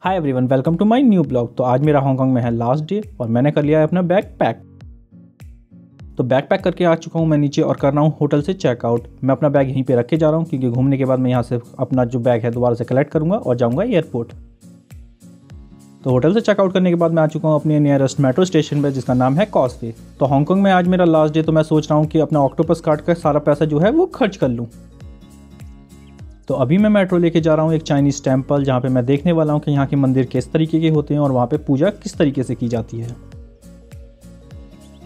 Hi everyone, welcome to my new blog. तो आज मेरा हांगकांग में है लास्ट डे और मैंने कर लिया है अपना बैग पैक। तो बैग पैक करके आ चुका हूँ मैं नीचे और कर रहा हूँ होटल से चेकआउट। मैं अपना बैग यहीं पे रख के जा रहा हूँ क्योंकि घूमने के बाद मैं यहाँ से अपना जो बैग है दोबारा से कलेक्ट करूँगा और जाऊँगा एयरपोर्ट। तो होटल से चेकआउट करने के बाद मैं आ चुका हूँ अपने नियरेस्ट मेट्रो स्टेशन पर जिसका नाम है कॉजवे। तो हांगकांग में आज मेरा लास्ट डे, तो मैं सोच रहा हूँ कि अपना ऑक्टोपस कार्ड का सारा पैसा जो है वो खर्च कर लूँ। तो अभी मैं मेट्रो लेके जा रहा हूँ एक चाइनीज़ टेम्पल, जहाँ पे मैं देखने वाला हूँ कि यहाँ के मंदिर किस तरीके के होते हैं और वहाँ पे पूजा किस तरीके से की जाती है।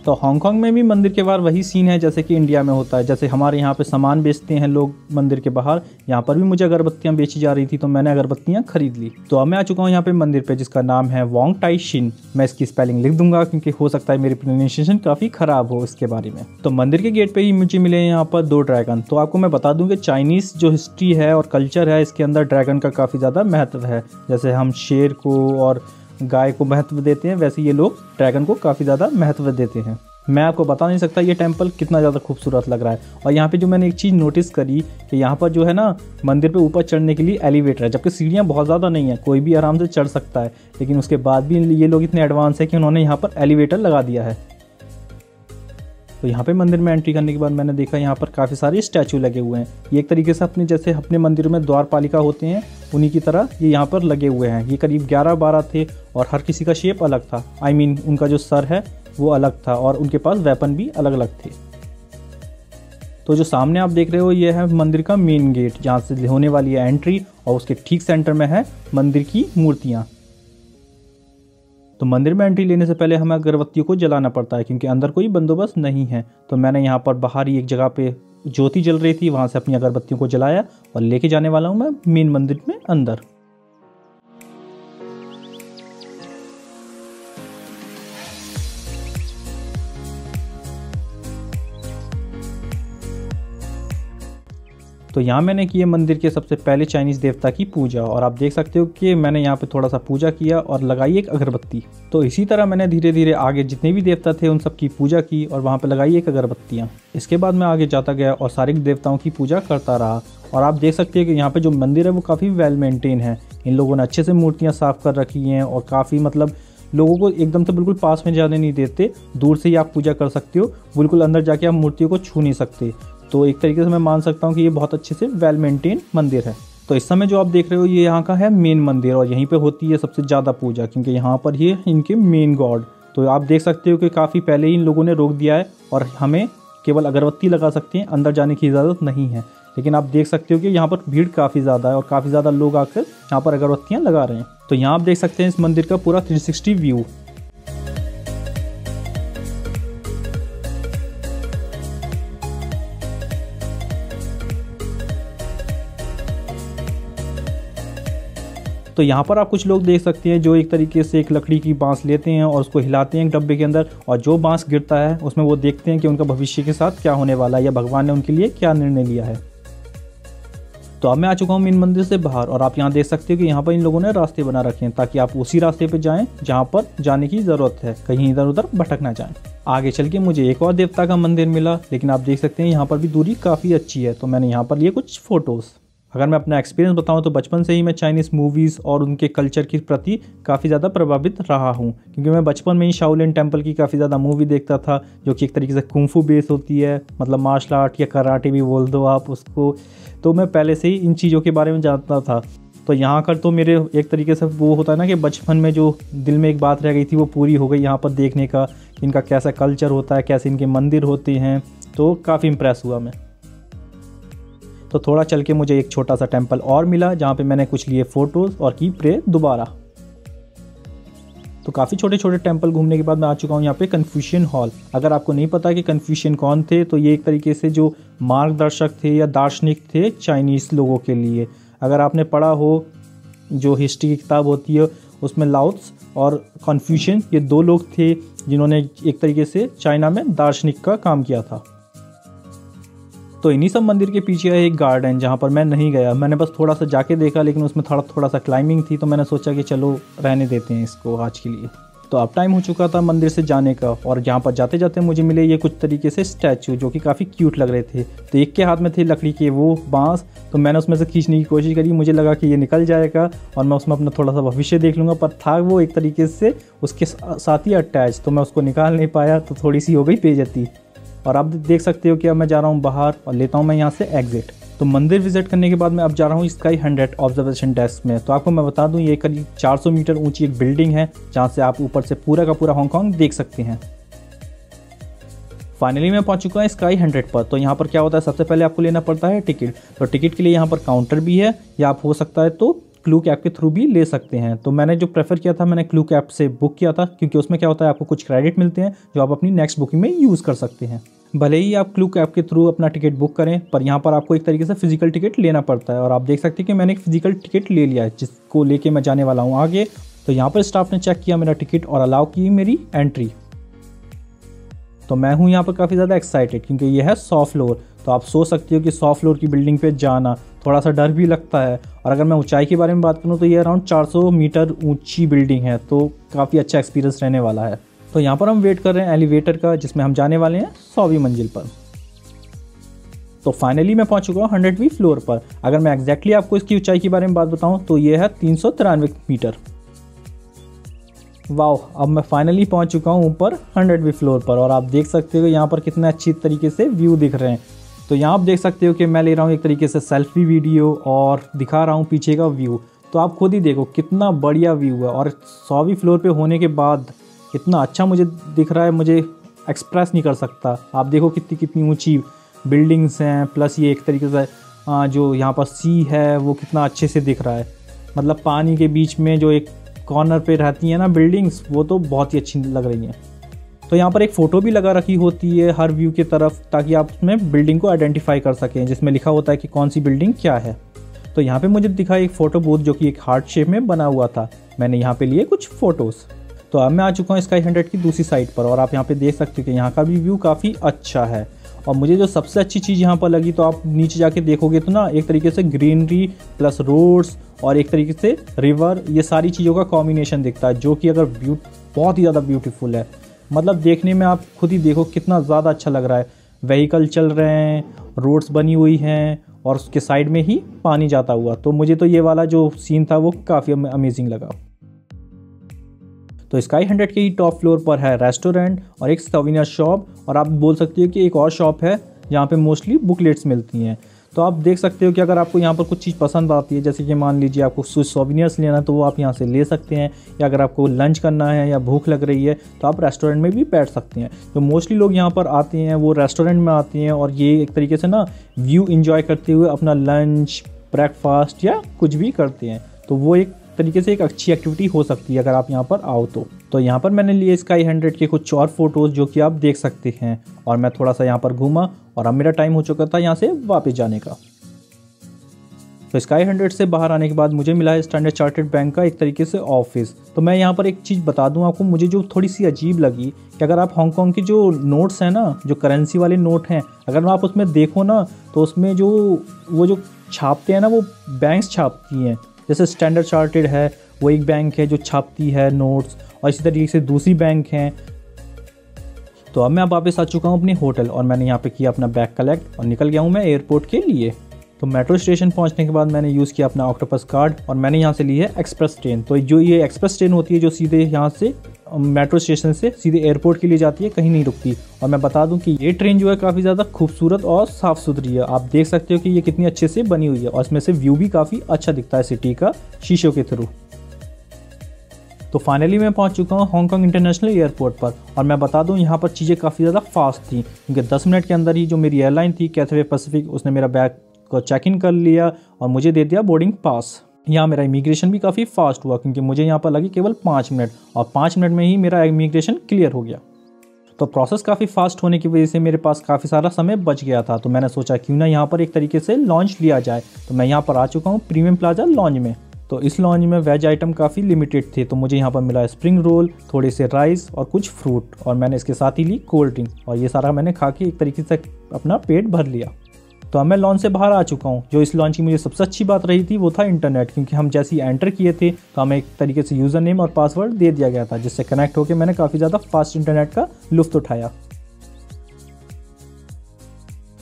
तो हांगकांग में भी मंदिर के बाहर वही सीन है जैसे कि इंडिया में होता है। जैसे हमारे यहाँ पे सामान बेचते हैं लोग मंदिर के बाहर, यहाँ पर भी मुझे अगरबत्तियाँ बेची जा रही थी तो मैंने अगरबत्तियाँ खरीद ली। तो अब मैं आ चुका हूँ यहाँ पे मंदिर पे जिसका नाम है वोंग टाई शिन। मैं इसकी स्पेलिंग लिख दूंगा क्योंकि हो सकता है मेरी प्रोनाउंसिएशन काफ़ी ख़राब हो इसके बारे में। तो मंदिर के गेट पे ही मुझे मिले यहाँ पर 2 ड्रैगन। तो आपको मैं बता दूँ कि चाइनीज़ जो हिस्ट्री है और कल्चर है इसके अंदर ड्रैगन का काफ़ी ज़्यादा महत्व है। जैसे हम शेर को और गाय को महत्व देते हैं, वैसे ये लोग ड्रैगन को काफ़ी ज़्यादा महत्व देते हैं। मैं आपको बता नहीं सकता ये टेंपल कितना ज़्यादा खूबसूरत लग रहा है। और यहाँ पे जो मैंने एक चीज़ नोटिस करी कि यहाँ पर जो है ना मंदिर पे ऊपर चढ़ने के लिए एलिवेटर है, जबकि सीढ़ियाँ बहुत ज़्यादा नहीं है, कोई भी आराम से चढ़ सकता है। लेकिन उसके बाद भी ये लोग इतने एडवांस है कि उन्होंने यहाँ पर एलिवेटर लगा दिया है। तो यहाँ पे मंदिर में एंट्री करने के बाद मैंने देखा यहाँ पर काफ़ी सारे स्टैचू लगे हुए हैं। ये एक तरीके से अपने जैसे अपने मंदिरों में द्वारपालिका होते हैं उन्हीं की तरह ये यहाँ पर लगे हुए हैं। ये करीब 11-12 थे और हर किसी का शेप अलग था। उनका जो सर है वो अलग था और उनके पास वेपन भी अलग अलग थे। तो जो सामने आप देख रहे हो ये है मंदिर का मेन गेट, जहाँ से होने वाली है एंट्री, और उसके ठीक सेंटर में है मंदिर की मूर्तियाँ। तो मंदिर में एंट्री लेने से पहले हमें अगरबत्तियों को जलाना पड़ता है क्योंकि अंदर कोई बंदोबस्त नहीं है। तो मैंने यहाँ पर बाहर ही एक जगह पे ज्योति जल रही थी, वहाँ से अपनी अगरबत्तियों को जलाया और लेके जाने वाला हूँ मैं मेन मंदिर में अंदर। तो यहाँ मैंने की है मंदिर के सबसे पहले चाइनीज़ देवता की पूजा, और आप देख सकते हो कि मैंने यहाँ पे थोड़ा सा पूजा किया और लगाई एक अगरबत्ती। तो इसी तरह मैंने धीरे धीरे आगे जितने भी देवता थे उन सब की पूजा की और वहाँ पे लगाई एक अगरबत्तियाँ। इसके बाद मैं आगे जाता गया और सारे देवताओं की पूजा करता रहा। और आप देख सकते हैं कि यहाँ पर जो मंदिर है वो काफ़ी वेल मेंटेन है। इन लोगों ने अच्छे से मूर्तियाँ साफ़ कर रखी हैं और काफ़ी लोगों को एकदम से बिल्कुल पास में जाने नहीं देते। दूर से ही आप पूजा कर सकते हो, बिल्कुल अंदर जाके आप मूर्तियों को छू नहीं सकते। तो एक तरीके से मैं मान सकता हूँ कि ये बहुत अच्छे से वेल मेंटेन मंदिर है। तो इस समय जो आप देख रहे हो ये यहाँ का है मेन मंदिर और यहीं पे होती है सबसे ज़्यादा पूजा क्योंकि यहाँ पर ये इनके मेन गॉड। तो आप देख सकते हो कि काफ़ी पहले ही इन लोगों ने रोक दिया है और हमें केवल अगरबत्ती लगा सकते हैं, अंदर जाने की इजाज़त नहीं है। लेकिन आप देख सकते हो कि यहाँ पर भीड़ काफ़ी ज़्यादा है और काफ़ी ज़्यादा लोग आकर यहाँ पर अगरबत्तियाँ लगा रहे हैं। तो यहाँ आप देख सकते हैं इस मंदिर का पूरा 360 व्यू। तो यहाँ पर आप कुछ लोग देख सकते हैं जो एक तरीके से एक लकड़ी की बांस लेते हैं और उसको हिलाते हैं एक डब्बे के अंदर, और जो बांस गिरता है उसमें वो देखते हैं कि उनका भविष्य के साथ क्या होने वाला है या भगवान ने उनके लिए क्या निर्णय लिया है। तो अब मैं आ चुका हूँ मेन मंदिर से बाहर और आप यहाँ देख सकते हो कि यहाँ पर इन लोगों ने रास्ते बना रखे हैं ताकि आप उसी रास्ते पर जाएँ जहाँ पर जाने की ज़रूरत है, कहीं इधर उधर भटक ना जाएँ। आगे चल के मुझे एक और देवता का मंदिर मिला, लेकिन आप देख सकते हैं यहाँ पर भी दूरी काफ़ी अच्छी है। तो मैंने यहाँ पर लिए कुछ फ़ोटोज़। अगर मैं अपना एक्सपीरियंस बताऊं तो बचपन से ही मैं चाइनीज़ मूवीज़ और उनके कल्चर के प्रति काफ़ी ज़्यादा प्रभावित रहा हूं क्योंकि मैं बचपन में ही शाओलिन टेम्पल की काफ़ी ज़्यादा मूवी देखता था जो कि एक तरीके से कुंफू बेस होती है, मतलब मार्शल आर्ट या कराटे भी बोल दो आप उसको। तो मैं पहले से ही इन चीज़ों के बारे में जानता था। तो यहाँ कर तो मेरे एक तरीके से वो होता है ना कि बचपन में जो दिल में एक बात रह गई थी वो पूरी हो गई यहाँ पर देखने का, इनका कैसा कल्चर होता है, कैसे इनके मंदिर होते हैं। तो काफ़ी इम्प्रेस हुआ मैं। तो थोड़ा चल के मुझे एक छोटा सा टेंपल और मिला जहाँ पे मैंने कुछ लिए फ़ोटोज़ और की प्रे दोबारा। तो काफ़ी छोटे छोटे टेंपल घूमने के बाद मैं आ चुका हूँ यहाँ पे कन्फ्यूशियन हॉल। अगर आपको नहीं पता कि कन्फ्यूशियन कौन थे तो ये एक तरीके से जो मार्गदर्शक थे या दार्शनिक थे चाइनीज़ लोगों के लिए। अगर आपने पढ़ा हो जो हिस्ट्री की किताब होती है उसमें लाओत्स और कन्फ्यूशियन ये 2 लोग थे जिन्होंने एक तरीके से चाइना में दार्शनिक का काम किया था। तो इन्हीं सब मंदिर के पीछे है एक गार्डन जहाँ पर मैं नहीं गया, मैंने बस थोड़ा सा जाके देखा, लेकिन उसमें थोड़ा सा क्लाइंबिंग थी तो मैंने सोचा कि चलो रहने देते हैं इसको आज के लिए। तो अब टाइम हो चुका था मंदिर से जाने का, और यहाँ पर जाते जाते मुझे मिले ये कुछ तरीके से स्टैचू जो कि काफ़ी क्यूट लग रहे थे। तो एक के हाथ में थे लकड़ी के वो बांस, तो मैंने उसमें से खींचने की कोशिश करी, मुझे लगा कि ये निकल जाएगा और मैं उसमें अपना थोड़ा सा भविष्य देख लूँगा, पर था वो एक तरीके से उसके साथ ही अटैच, तो मैं उसको निकाल नहीं पाया, तो थोड़ी सी हो गई बेइज्जती। और आप देख सकते हो कि अब मैं जा रहा हूँ बाहर और लेता हूँ मैं यहाँ से एग्जिट। तो मंदिर विजिट करने के बाद मैं अब जा रहा हूँ स्काई 100 ऑब्जर्वेशन डेस्क में। तो आपको मैं बता दूँ ये करीब 400 मीटर ऊंची एक बिल्डिंग है जहाँ से आप ऊपर से पूरा का पूरा हांगकांग देख सकते हैं। फाइनली मैं पहुंच चुका हूँ स्काई 100 पर। तो यहाँ पर क्या होता है, सबसे पहले आपको लेना पड़ता है टिकट। तो टिकट के लिए यहाँ पर काउंटर भी है, या आप हो सकता है तो क्लूक ऐप के थ्रू भी ले सकते हैं। तो मैंने जो प्रेफर किया था, मैंने क्लूक ऐप से बुक किया था, क्योंकि उसमें क्या होता है आपको कुछ क्रेडिट मिलते हैं जो आप अपनी नेक्स्ट बुकिंग में यूज़ कर सकते हैं। भले ही आप क्लूक ऐप के थ्रू अपना टिकट बुक करें, पर यहाँ पर आपको एक तरीके से फिजिकल टिकट लेना पड़ता है। और आप देख सकते हैं कि मैंने एक फिजिकल टिकट ले लिया है जिसको लेके मैं जाने वाला हूँ आगे। तो यहाँ पर स्टाफ ने चेक किया मेरा टिकट और अलाउ की मेरी एंट्री। तो मैं हूँ यहाँ पर काफ़ी ज़्यादा एक्साइटेड, क्योंकि ये है 100 फ्लोर। तो आप सोच सकते हो कि 100 फ्लोर की बिल्डिंग पे जाना थोड़ा सा डर भी लगता है। और अगर मैं ऊंचाई के बारे में बात करूँ तो ये अराउंड 400 मीटर ऊंची बिल्डिंग है, तो काफ़ी अच्छा एक्सपीरियंस रहने वाला है। तो यहाँ पर हम वेट कर रहे हैं एलिवेटर का, जिसमें हम जाने वाले हैं 100वीं मंजिल पर। तो फाइनली मैं पहुँच चुका हूँ 100वीं फ्लोर पर। अगर मैं एग्जैक्टली आपको इसकी ऊंचाई के बारे में बात बताऊँ तो ये है 393 मीटर। वाह, अब मैं फाइनली पहुंच चुका हूं ऊपर 100वीं फ्लोर पर, और आप देख सकते हो यहाँ पर कितने अच्छी तरीके से व्यू दिख रहे हैं। तो यहाँ आप देख सकते हो कि मैं ले रहा हूँ एक तरीके से सेल्फी वीडियो और दिखा रहा हूँ पीछे का व्यू। तो आप खुद ही देखो कितना बढ़िया व्यू है, और 100वीं फ्लोर पे होने के बाद इतना अच्छा मुझे दिख रहा है, मुझे एक्सप्रेस नहीं कर सकता। आप देखो कितनी ऊँची बिल्डिंग्स हैं, प्लस ये एक तरीके से जो यहाँ पर सी है वो कितना अच्छे से दिख रहा है। मतलब पानी के बीच में जो एक कॉर्नर पे रहती है ना बिल्डिंग्स, वो तो बहुत ही अच्छी लग रही हैं। तो यहाँ पर एक फ़ोटो भी लगा रखी होती है हर व्यू की तरफ, ताकि आप उसमें बिल्डिंग को आइडेंटिफाई कर सकें, जिसमें लिखा होता है कि कौन सी बिल्डिंग क्या है। तो यहाँ पे मुझे दिखा एक फ़ोटो बूथ जो कि एक हार्ट शेप में बना हुआ था। मैंने यहाँ पे लिए कुछ फ़ोटोज़। तो अब मैं आ चुका हूँ स्काई 100 की दूसरी साइड पर, और आप यहाँ पे देख सकते हो कि यहाँ का भी व्यू काफ़ी अच्छा है। और मुझे जो सबसे अच्छी चीज़ यहाँ पर लगी, तो आप नीचे जाके देखोगे तो ना एक तरीके से ग्रीनरी प्लस रोड्स और एक तरीके से रिवर, ये सारी चीज़ों का कॉम्बिनेशन दिखता है, जो कि अगर बहुत ही ज़्यादा ब्यूटीफुल है। मतलब देखने में आप खुद ही देखो कितना ज़्यादा अच्छा लग रहा है। व्हीकल चल रहे हैं, रोड्स बनी हुई हैं, और उसके साइड में ही पानी जाता हुआ। तो मुझे तो ये वाला जो सीन था वो काफ़ी अमेजिंग लगा। तो स्काई 100 के ही टॉप फ्लोर पर है रेस्टोरेंट और एक सोवेनियर शॉप, और आप बोल सकते हो कि एक और शॉप है जहाँ पे मोस्टली बुकलेट्स मिलती हैं। तो आप देख सकते हो कि अगर आपको यहाँ पर कुछ चीज़ पसंद आती है, जैसे कि मान लीजिए आपको सोवेनियर्स लेना है, तो वो आप यहाँ से ले सकते हैं। या अगर आपको लंच करना है या भूख लग रही है तो आप रेस्टोरेंट में भी बैठ सकते हैं। तो मोस्टली लोग यहाँ पर आते हैं वो रेस्टोरेंट में आते हैं, और ये एक तरीके से ना व्यू इन्जॉय करते हुए अपना लंच, ब्रेकफास्ट या कुछ भी करते हैं। तो वो एक तरीके से एक अच्छी एक्टिविटी हो सकती है अगर आप यहाँ पर आओ तो यहाँ पर मैंने लिए स्काई 100 के कुछ और फोटोज़ जो कि आप देख सकते हैं, और मैं थोड़ा सा यहाँ पर घूमा, और अब मेरा टाइम हो चुका था यहाँ से वापस जाने का। तो स्काई 100 से बाहर आने के बाद मुझे मिला है स्टैंडर्ड चार्टर्ड बैंक का एक तरीके से ऑफिस। तो मैं यहाँ पर एक चीज़ बता दूँ आपको, मुझे जो थोड़ी सी अजीब लगी कि अगर आप हांगकांग के जो नोट्स हैं ना, जो करेंसी वाले नोट हैं, अगर आप उसमें देखो ना तो उसमें जो वो जो छापते हैं ना, वो बैंक्स छापती हैं। जैसे स्टैंडर्ड चार्टर्ड है, वो एक बैंक है जो छापती है नोट्स, और इसी तरीके से दूसरी बैंक हैं। तो अब मैं वापस आ चुका हूँ अपने होटल, और मैंने यहाँ पे किया अपना बैग कलेक्ट और निकल गया हूँ मैं एयरपोर्ट के लिए। तो मेट्रो स्टेशन पहुँचने के बाद मैंने यूज़ किया अपना ऑक्टोपस कार्ड, और मैंने यहाँ से ली है एक्सप्रेस ट्रेन। तो जो ये एक्सप्रेस ट्रेन होती है जो सीधे यहाँ से मेट्रो स्टेशन से सीधे एयरपोर्ट के लिए जाती है, कहीं नहीं रुकती। और मैं बता दूं कि ये ट्रेन जो है काफ़ी ज़्यादा खूबसूरत और साफ़ सुथरी है। आप देख सकते हो कि ये कितनी अच्छे से बनी हुई है, और इसमें से व्यू भी काफ़ी अच्छा दिखता है सिटी का शीशों के थ्रू। तो फाइनली मैं पहुंच चुका हूं हांगकांग इंटरनेशनल एयरपोर्ट पर, और मैं बता दूं यहाँ पर चीज़ें काफ़ी ज़्यादा फास्ट थी, क्योंकि 10 मिनट के अंदर ही जो मेरी एयरलाइन थी कैथवे पैसिफिक, उसने मेरा बैग को चेक इन कर लिया और मुझे दे दिया बोर्डिंग पास। यहाँ मेरा इमिग्रेशन भी काफ़ी फास्ट हुआ, क्योंकि मुझे यहाँ पर लगी केवल 5 मिनट, और 5 मिनट में ही मेरा इमिग्रेशन क्लियर हो गया। तो प्रोसेस काफ़ी फास्ट होने की वजह से मेरे पास काफ़ी सारा समय बच गया था। तो मैंने सोचा क्यों ना यहाँ पर एक तरीके से लॉन्च लिया जाए। तो मैं यहाँ पर आ चुका हूँ प्रीमियम प्लाजा लॉन्ज में। तो इस लॉन्ज में वेज आइटम काफ़ी लिमिटेड थे, तो मुझे यहाँ पर मिला स्प्रिंग रोल, थोड़े से राइस और कुछ फ्रूट, और मैंने इसके साथ ही ली कोल्ड ड्रिंक, और ये सारा मैंने खा के एक तरीके से अपना पेट भर लिया। तो अब मैं लॉन्च से बाहर आ चुका हूँ। जो इस लॉन्च की मुझे सबसे अच्छी बात रही थी वो था इंटरनेट, क्योंकि हम जैसे ही एंटर किए थे तो हमें एक तरीके से यूज़र नेम और पासवर्ड दे दिया गया था, जिससे कनेक्ट होकर मैंने काफ़ी ज़्यादा फास्ट इंटरनेट का लुत्फ़ उठाया।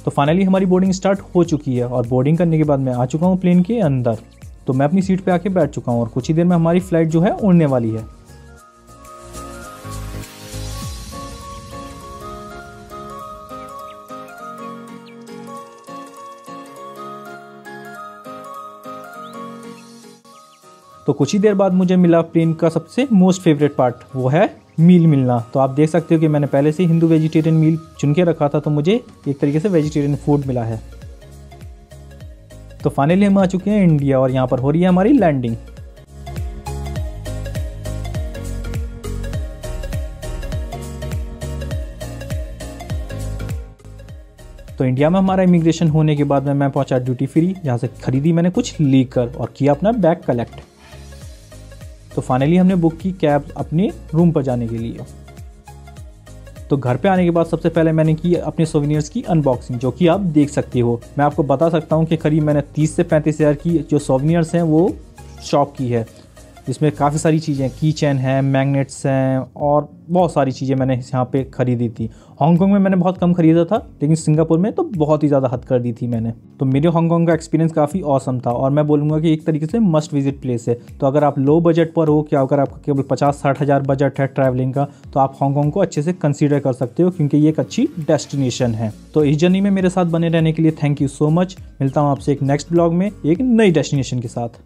तो फाइनली हमारी बोर्डिंग स्टार्ट हो चुकी है और बोर्डिंग करने के बाद मैं आ चुका हूँ प्लेन के अंदर। तो मैं अपनी सीट पे आके बैठ चुका हूँ और कुछ ही देर में हमारी फ़्लाइट जो है उड़ने वाली है। तो कुछ ही देर बाद मुझे मिला प्लेन का सबसे मोस्ट फेवरेट पार्ट, वो है मील मिलना। तो आप देख सकते हो कि मैंने पहले से हिंदू वेजिटेरियन मील चुन के रखा था, तो मुझे एक तरीके से वेजिटेरियन फूड मिला है। तो फाइनली हम आ चुके हैं इंडिया और यहाँ पर हो रही है हमारी लैंडिंग। तो इंडिया में हमारा इमिग्रेशन होने के बाद में मैं पहुंचा ड्यूटी फ्री, जहाँ से खरीदी मैंने कुछ लीकर और किया अपना बैग कलेक्ट। तो फाइनली हमने बुक की कैब अपने रूम पर जाने के लिए। तो घर पे आने के बाद सबसे पहले मैंने की अपने सोवेनियर्स की अनबॉक्सिंग, जो कि आप देख सकते हो। मैं आपको बता सकता हूँ कि करीब मैंने 30 से 35 हज़ार की जो सोवेनियर्स हैं वो शॉप की है, जिसमें काफ़ी सारी चीज़ें, की चैन है, मैग्नेट्स हैं और बहुत सारी चीज़ें मैंने यहाँ पे ख़रीदी थी। हांगकांग में मैंने बहुत कम ख़रीदा था, लेकिन सिंगापुर में तो बहुत ही ज़्यादा हद कर दी थी मैंने। तो मेरे हांगकांग का एक्सपीरियंस काफ़ी ऑसम था और मैं बोलूँगा कि एक तरीके से मस्ट विजिट प्लेस है। तो अगर आप लो बजट पर हो, क्या अगर आपका केवल 50-60 हज़ार बजट है ट्रैवलिंग का, तो आप हांगकांग को अच्छे से कंसीडर कर सकते हो, क्योंकि ये एक अच्छी डेस्टिनेशन है। तो इस जर्नी में मेरे साथ बने रहने के लिए थैंक यू सो मच। मिलता हूँ आपसे एक नेक्स्ट ब्लॉग में एक नई डेस्टिनेशन के साथ।